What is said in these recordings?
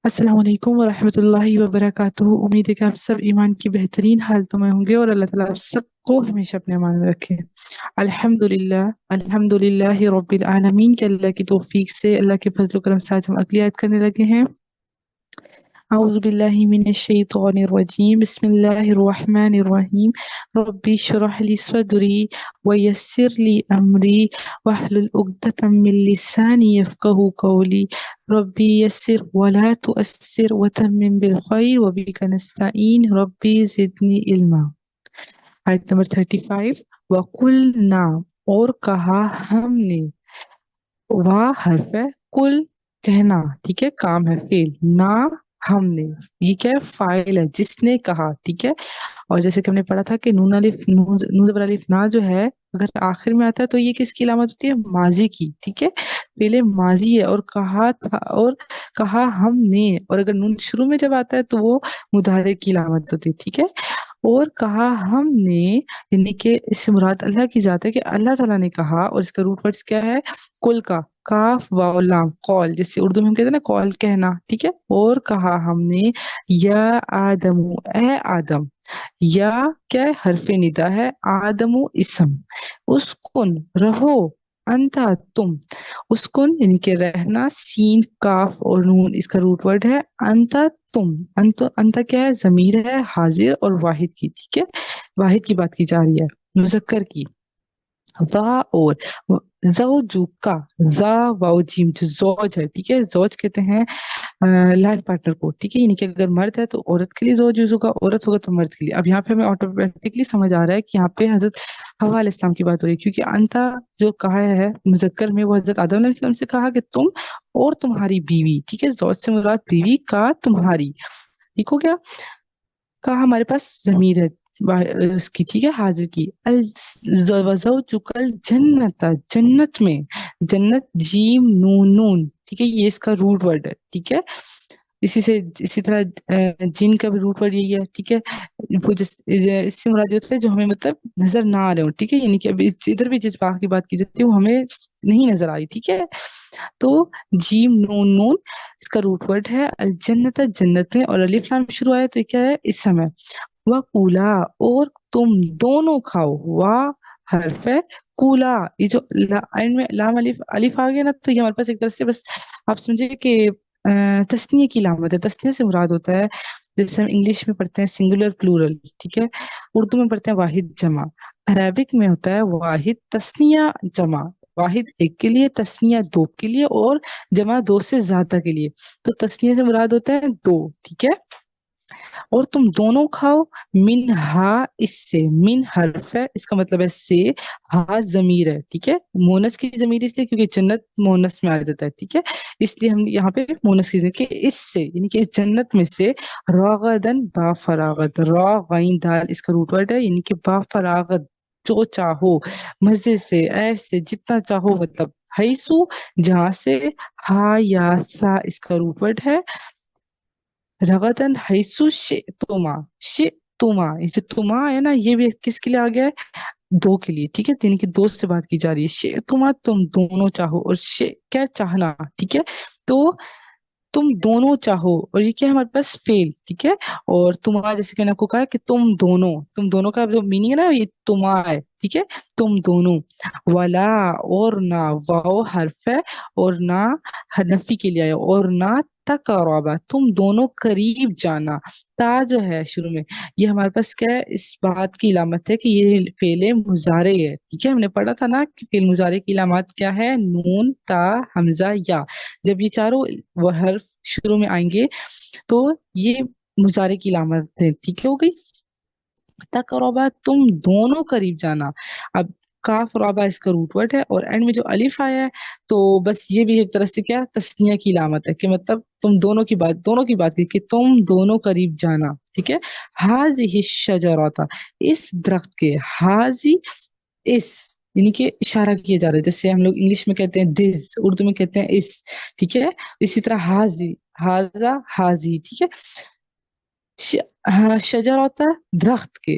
السلام علیکم ورحمۃ اللہ وبرکاتہ۔ امید ہے کہ آپ سب ایمان کی بہترین حالتوں میں ہوں گے اور اللہ تعالیٰ آپ سب کو ہمیشہ اپنے امان میں رکھے۔ الحمد للہ رب العالمین کے اللہ کی توفیق سے، اللہ کے فضل و کرم سے آج ہم اگلی آیت کرنے لگے ہیں۔ اعوذ باللہ من الشیطان الرجیم، بسم اللہ الرحمن الرحیم۔ ربی اشرح لی صدری ویسر لی امری واحلل عقدۃ من لسانی یفقہوا قولی ربی یسر ولا تؤثر وتمم بالخیر وبک نستعین ربی زدنی علما۔ آیت نمبر 35۔ وَقُلْنَا، اور کہا ہم نے، وا حرف ہے، کل کہنا، ٹھیک ہے، کام ہے، فعل، نہ ہم نے، یہ کیا ہے، فاعل ہے، جس نے کہا، ٹھیک ہے۔ اور جیسے کہ ہم نے پڑھا تھا کہ نون الف نون زبر الف نا جو ہے اگر آخر میں آتا ہے تو یہ کس کی علامت ہوتی ہے، ماضی کی، ٹھیک ہے، پہلے ماضی ہے، اور کہا تھا، اور کہا ہم نے، اور اگر نون شروع میں جب آتا ہے تو وہ مضارع کی علامت ہوتی ہے، ٹھیک ہے۔ اور کہا ہم نے، یعنی کہ اس سے مراد اللہ کی ذات ہے کہ اللہ تعالیٰ نے کہا، اور اس کا روٹ ورڈز کیا ہے، کل کا، کاف واو لام، قول، جسے اردو میں ہم کہتے ہیں نا قول کہنا، ٹھیک ہے۔ اور کہا ہم نے، یا آدم، اے آدم، یا کیا ہے، حرف ندا ہے، آدم اسم، اسکن، رہو، انتا، تم، اسکن یعنی کہ رہنا، سین کاف اور نون اس کا روٹ ورڈ ہے، انتا تم، انتا کیا ہے، ضمیر ہے، حاضر اور واحد کی، ٹھیک ہے، واحد کی بات کی جا رہی ہے، مذکر کی۔ وا، اور زوجو کا، زا واو جیم جو زوج ہے، ٹھیک ہے، زوج کہتے ہیں لائف پارٹنر کو، ٹھیک ہے، یعنی کہ اگر مرد ہے تو عورت کے لیے زوج یوز ہوگا، عورت ہوگا تو مرد کے لیے۔ اب یہاں پہ ہمیں آٹومیٹکلی سمجھ آ رہا ہے کہ یہاں پہ حضرت حوا علیہ السلام کی بات ہو رہی ہے، کیونکہ انتا جو کہا ہے مذکر میں وہ حضرت آدم علیہ السلام سے کہا کہ تم اور تمہاری بیوی، ٹھیک ہے، زوج سے مراد بیوی کا تمہاری، ٹھیک ہو گیا۔ کہا ہمارے پاس ضمیر ہے اس کی، ٹھیک ہے، حاضر کی، وزوجکل جنت، جنت میں، جنت جیم نون نون، ٹھیک ہے، یہ اس کا روٹ ورڈ ہے، ٹھیک ہے۔ اسی طرح جن کا بھی روٹ ورڈ یہی ہے، ٹھیک ہے، وہ اس سے مراد یہ ہوتا ہے جو ہمیں مطلب نظر نہ آ رہے ہوں، ٹھیک ہے، یعنی کہ ابھی ادھر بھی جس باغ کی بات کی جاتی ہے وہ ہمیں نہیں نظر آ رہی، ٹھیک ہے۔ تو جیم نون نون اس کا روٹ ورڈ ہے الجنت، جنت میں، اور الف لام شروع آیا تو یہ کیا ہے، اسم ہے۔ وَقُولَا، اور تم دونوں کھاؤ، وا حرف ہے، کولا، یہ جو اینڈ میں لام الف الف آ گیا نا تو یہ ہمارے پاس ایک طرح سے بس آپ سمجھے کہ تسنیہ کی علامت ہے، تسنیہ سے مراد ہوتا ہے جیسے ہم انگلش میں پڑھتے ہیں سنگولر پلورل، ٹھیک ہے، اردو میں پڑھتے ہیں واحد جمع، عربک میں ہوتا ہے واحد تسنیہ جمع، واحد ایک کے لیے، تسنیہ دو کے لیے، اور جمع دو سے زیادہ کے لیے، تو تسنیہ سے مراد ہوتا ہے دو، ٹھیک ہے۔ اور تم دونوں کھاؤ، من ہا، اس سے، من حرف ہے، اس کا مطلب ہے سے، ہا ضمیر ہے، ٹھیک ہے، مونس کی ضمیر اس لیے کیونکہ جنت مونس میں آ جاتا ہے، ٹھیک ہے، اس لیے ہم یہاں پہ مونس کی کہ اس سے، یعنی کہ اس جنت میں سے، راغدن، با فراغت، را غین دال اس کا روٹ ورڈ ہے، یعنی کہ با فراغت، جو چاہو، مزے سے، ایش سے، جتنا چاہو، مطلب حیثو، جہاں سے، ہا یا سا اس کا روٹ ورڈ ہے، رغدن حیثو شئتما، شئتما، اسے تما ہے نا، یہ بھی کس کے لیے آ گیا ہے، دو کے لیے، ٹھیک ہے، یعنی کہ دو سے بات کی جا رہی ہے، شئتما تم دونوں چاہو، اور شئ کیا چاہنا، ٹھیک ہے، تو تم دونوں چاہو، اور یہ کیا ہے ہمارے پاس فیل، ٹھیک ہے، اور تمہارا جیسے کہ میں نے آپ کو کہا کہ تم دونوں کا جو میننگ ہے نا یہ تما ہے، ٹھیک ہے، تم دونوں، ولا، اور نہ، واو حرف ہے، اور نہ نفی کے لیے آیا، اور نہ تقربا، تم دونوں قریب جانا، تا جو ہے شروع میں یہ ہمارے پاس کیا ہے، اس بات کی علامت ہے کہ یہ فعل مضارع ہے، ٹھیک ہے، ہم نے پڑھا تھا نا کہ فعل مضارع کی علامات کیا ہے، نون، تا، حمزہ، یا، جب یہ چاروں وہ حرف شروع میں آئیں گے تو یہ مضارع کی علامت ہے، ٹھیک ہے، ہو گئی۔ تقربا، تم دونوں قریب جانا، اب کاف رابا اس کا روٹ ورڈ ہے، اور اینڈ میں جو الف آیا ہے تو بس یہ بھی ایک طرح سے کیا تسنیہ کی علامت ہے کہ مطلب تم دونوں کی بات کی کہ تم دونوں قریب جانا، ٹھیک ہے۔ حاضی الشجرۃ، اس درخت کے، حاضی، اس، یعنی کہ اشارہ کیا جا رہا ہے، جیسے ہم لوگ انگلش میں کہتے ہیں دس، اردو میں کہتے ہیں اس، ٹھیک ہے، اسی طرح حاضی، حاضا، حاضی، ٹھیک ہے۔ ہاں، شجر ہوتا ہے درخت کے،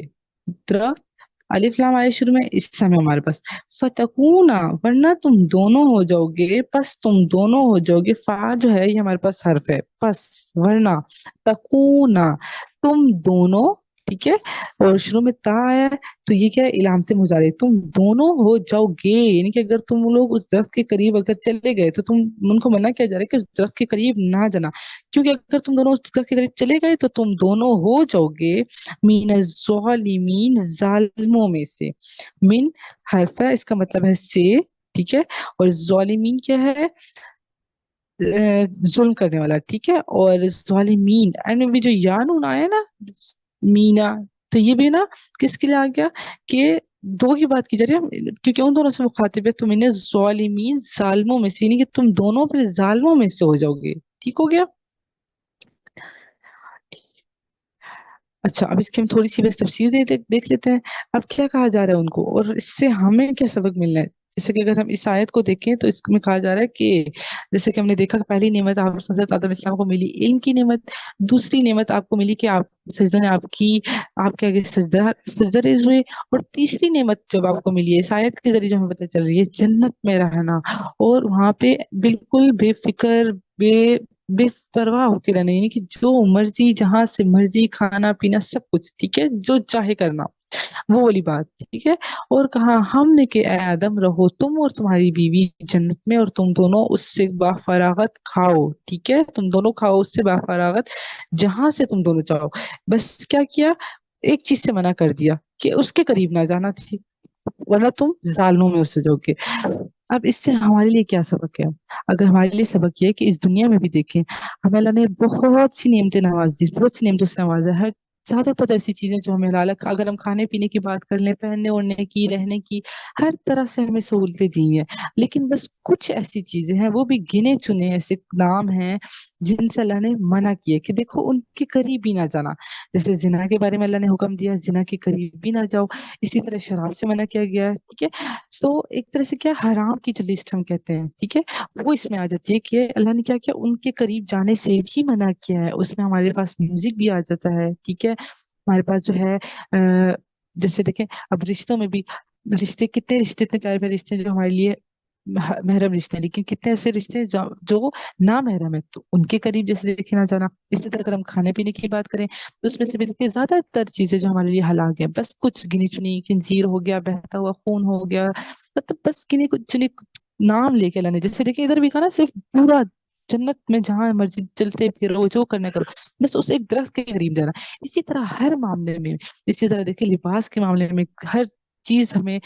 درخت، الف لام آئے شروع میں اس سمے ہمارے پاس فتکونا، ورنہ تم دونوں ہو جاؤ گے، پس تم دونوں ہو جاؤ گے، فا جو ہے یہ ہمارے پاس حرف ہے، پس ورنہ تکونا تم دونوں، ٹھیک ہے، اور شروع میں تا آیا ہے تو یہ کیا ہے، علامت مضارع، تم دونوں ہو جاؤ گے، یعنی کہ اگر تم لوگ اس درخت کے قریب اگر چلے گئے تو تم ان کو منع کیا جا رہا ہے کہ اس درخت کے قریب نہ جانا، کیونکہ اگر تم دونوں اس درخت کے قریب چلے گئے تو تم دونوں ہو جاؤ گے مین الظالمین، ظالموں میں سے، من حرف ہے، اس کا مطلب ہے سے، ٹھیک ہے، اور ظالمین کیا ہے، ظلم کرنے والا، ٹھیک ہے، اور ظالمین اینڈ میں بھی جو یا نون آیا نا، مینا، تو یہ بھی نا کس کے لیے آ گیا کہ دو کی بات کی جا رہی ہے، کیونکہ ان دونوں سے مخاطب ہے، تم انہیں ظالمین ظالموں میں سے، یعنی کہ تم دونوں پھر ظالموں میں سے ہو جاؤ گے، ٹھیک ہو گیا۔ اچھا اب اس کی ہم تھوڑی سی بس تفسیر دیکھ لیتے ہیں، اب کیا کہا جا رہا ہے ان کو، اور اس سے ہمیں کیا سبق ملنا ہے، جیسے کہ اگر ہم اس آیت کو دیکھیں تو اس میں کہا جا رہا ہے کہ جیسے کہ ہم نے دیکھا کہ پہلی نعمت آپ حضرت آدم السلام کو ملی علم کی نعمت، دوسری نعمت آپ کو ملی کہ آپ سجدہ نے آپ کی، آپ کے آگے سجدہ ریز ہوئے، اور تیسری نعمت جب آپ کو ملی ہے اس آیت کے ذریعے جو ہمیں پتہ چل رہی ہے جنت میں رہنا، اور وہاں پہ بالکل بے فکر، بے پرواہ ہو کے رہنا، یعنی کہ جو مرضی جہاں سے مرضی کھانا پینا سب کچھ، ٹھیک ہے، جو چاہے کرنا، وہ والی بات، ٹھیک ہے، اور کہا ہم نے کہ اے آدم رہو تم اور تمہاری بیوی جنت میں، اور تم دونوں اس سے بافراغت کھاؤ، ٹھیک ہے، تم دونوں کھاؤ اس سے بافراغت جہاں سے تم دونوں چاہو، بس کیا کیا، ایک چیز سے منع کر دیا کہ اس کے قریب نہ جانا، ٹھیک، ورنہ تم ظالموں میں اس سے جاؤ گے۔ اب اس سے ہمارے لیے کیا سبق ہے، اگر ہمارے لیے سبق یہ ہے کہ اس دنیا میں بھی دیکھیں ہمیں اللہ نے بہت سی نعمتیں نوازی، بہت سی نعمتوں سے نوازا ہے، زیادہ تر ایسی چیزیں جو ہمیں حلال ہے، اگر ہم کھانے پینے کی بات کر لیں، پہننے اوڑھنے کی، رہنے کی، ہر طرح سے ہمیں سہولتیں دی ہیں، لیکن بس کچھ ایسی چیزیں ہیں، وہ بھی گنے چنے ایسے نام ہیں جن سے اللہ نے منع کیے کہ دیکھو ان کے قریب بھی نہ جانا، جیسے زنا کے بارے میں اللہ نے حکم دیا زنا کے قریب بھی نہ جاؤ، اسی طرح شراب سے منع کیا گیا ہے، ٹھیک ہے، تو ایک طرح سے کیا حرام کی جو لسٹ ہم کہتے ہیں، ٹھیک ہے، وہ اس میں آ جاتی ہے کہ اللہ نے کیا کیا ان کے قریب جانے سے بھی منع کیا ہے، اس میں ہمارے پاس میوزک بھی آ جاتا ہے، ٹھیک ہے، ہمارے پاس جو ہے جیسے دیکھیں اب رشتوں میں بھی، رشتے کتنے رشتے، اتنے پیارے پیارے رشتے ہیں جو ہمارے لیے محرم رشتے ہیں، لیکن کتنے ایسے رشتے ہیں جو نا محرم ہے، تو ان کے قریب جیسے دیکھے نہ جانا، اسی طرح اگر ہم کھانے پینے کی بات کریں تو اس میں سے بھی دیکھیں زیادہ تر چیزیں جو ہمارے لیے حلال ہیں، بس کچھ گنی چنی، خنزیر ہو گیا، بہتا ہوا خون ہو گیا، مطلب بس گنی چنی نام لے کے لانے، جیسے دیکھیں ادھر بھی کہا نا صرف پورا جنت میں جہاں مرضی چلتے پھرو جو کرنا کرو، بس اس ایک درخت کے قریب جانا، اسی طرح ہر معاملے میں، اسی طرح دیکھیں لباس کے معاملے میں ہر چیز ہمیں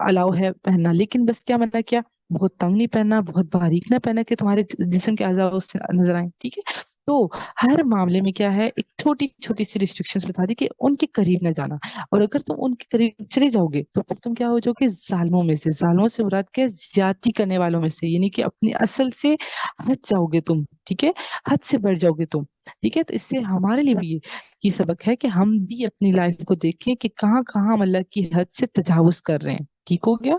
الاؤ ہے پہننا، لیکن بس کیا منع کیا، بہت تنگ نہیں پہننا، بہت باریک نہ پہننا کہ تمہارے جسم کے اعضاء اس سے نظر آئیں، ٹھیک ہے، تو ہر معاملے میں کیا ہے ایک چھوٹی چھوٹی سی ریسٹرکشنز بتا دی کہ ان کے قریب نہ جانا، اور اگر تم ان کے قریب چلے جاؤ گے تو پھر تم کیا ہو جاؤ گے ظالموں میں سے، ظالموں سے مراد کیا ہے زیادتی کرنے والوں میں سے، یعنی کہ اپنی اصل سے ہٹ جاؤ گے تم، ٹھیک ہے، حد سے بڑھ جاؤ گے تم، ٹھیک ہے، تو اس سے ہمارے لیے بھی یہ سبق ہے کہ ہم بھی اپنی لائف کو دیکھیں کہ کہاں کہاں ہم اللہ کی حد سے تجاوز کر رہے ہیں، ٹھیک ہو گیا۔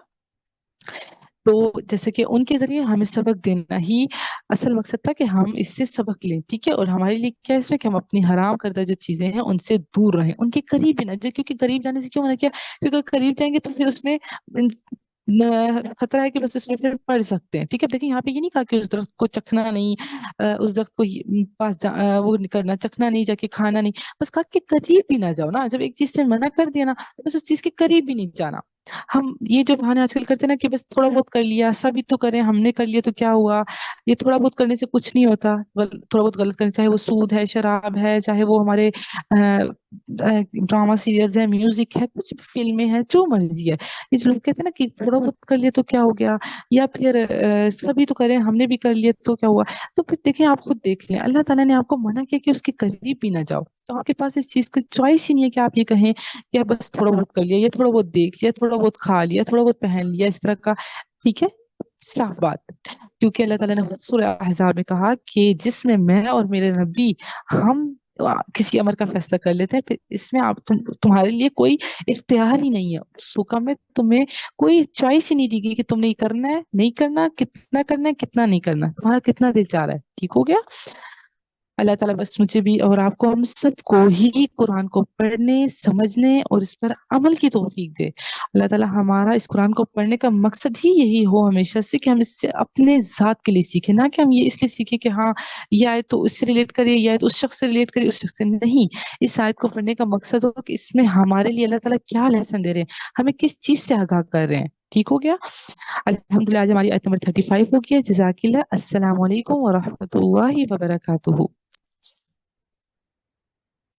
تو جیسے کہ ان کے ذریعے ہمیں سبق دینا ہی اصل مقصد تھا کہ ہم اس سے سبق لیں، ٹھیک ہے، اور ہمارے لیے کیا اس میں کہ ہم اپنی حرام کردہ جو چیزیں ہیں ان سے دور رہیں، ان کے قریب بھی نہ جائیں، کیونکہ قریب جانے سے کیوں منع کیا، کیونکہ اگر قریب جائیں گے تو پھر اس میں خطرہ ہے کہ بس اس میں پھر پڑ سکتے ہیں، ٹھیک ہے، دیکھیں یہاں پہ یہ نہیں کہا کہ اس درخت کو چکھنا نہیں، اس درخت کو پاس وہ نہیں کرنا، چکھنا نہیں، جا کے کھانا نہیں، بس کہا کہ قریب بھی نہ جاؤ نا، جب ایک چیز سے منع کر دیا نا تو بس اس چیز کے قریب بھی نہیں جانا۔ ہم یہ جو بہانے آج کل کرتے ہیں نا کہ بس تھوڑا بہت کر لیا، سبھی تو کریں، ہم نے کر لیا تو کیا ہوا، یہ تھوڑا بہت کرنے سے کچھ نہیں ہوتا، تھوڑا بہت غلط کرنے، چاہے وہ سود ہے، شراب ہے، چاہے وہ ہمارے ڈرامہ سیریلز ہیں، میوزک ہے، کچھ بھی فلمیں ہیں، جو مرضی ہے، یہ جو لوگ کہتے ہیں نا کہ تھوڑا بہت کر لیا تو کیا ہو گیا، یا پھر سبھی تو کریں، ہم نے بھی کر لیا تو کیا ہوا، تو پھر دیکھیں آپ خود دیکھ لیں اللہ تعالیٰ نے آپ کو منع کیا کہ اس کے قریب بھی نہ جاؤ، تو آپ کے پاس اس چیز کی چوائس ہی نہیں ہے کہ آپ یہ کہیں کہ بس تھوڑا بہت کر لیا، یا تھوڑا بہت دیکھ لیا، تھوڑا بہت کھا لیا، تھوڑا بہت پہن لیا، اس طرح کا، ٹھیک ہے، صاف بات، کیونکہ اللہ تعالیٰ نے خود سورہ احزاب میں کہا کہ جس میں اور میرے نبی ہم کسی امر کا فیصلہ کر لیتے ہیں، پھر اس میں آپ تمہارے لیے کوئی اختیار ہی نہیں ہے، اس حکم میں تمہیں کوئی چوائس ہی نہیں دی گئی کہ تم نے یہ کرنا ہے نہیں کرنا، کتنا ہے کتنا نہیں کرنا، تمہارا کتنا دل چاہ رہا ہے، ٹھیک ہو گیا۔ اللہ تعالیٰ بس مجھے بھی اور آپ کو، ہم سب کو ہی قرآن کو پڑھنے، سمجھنے اور اس پر عمل کی توفیق دے۔ اللہ تعالیٰ ہمارا اس قرآن کو پڑھنے کا مقصد ہی یہی ہو ہمیشہ سے کہ ہم اس سے اپنے ذات کے لیے سیکھیں، نہ کہ ہم یہ اس لیے سیکھیں کہ ہاں یہ آیت تو اس سے ریلیٹ کریے، یہ آیت اس شخص سے ریلیٹ کریے، اس شخص سے نہیں۔ اس آیت کو پڑھنے کا مقصد ہو کہ اس میں ہمارے لیے اللہ تعالیٰ کیا لیسن دے رہے ہیں، ہمیں کس چیز سے آگاہ کر رہے ہیں۔ ٹھیک ہو گیا؟ الحمدللہ آج ہماری آیت نمبر 35 ہو گیا۔ جزاک اللہ۔ السلام علیکم ورحمۃ اللہ وبرکاتہ۔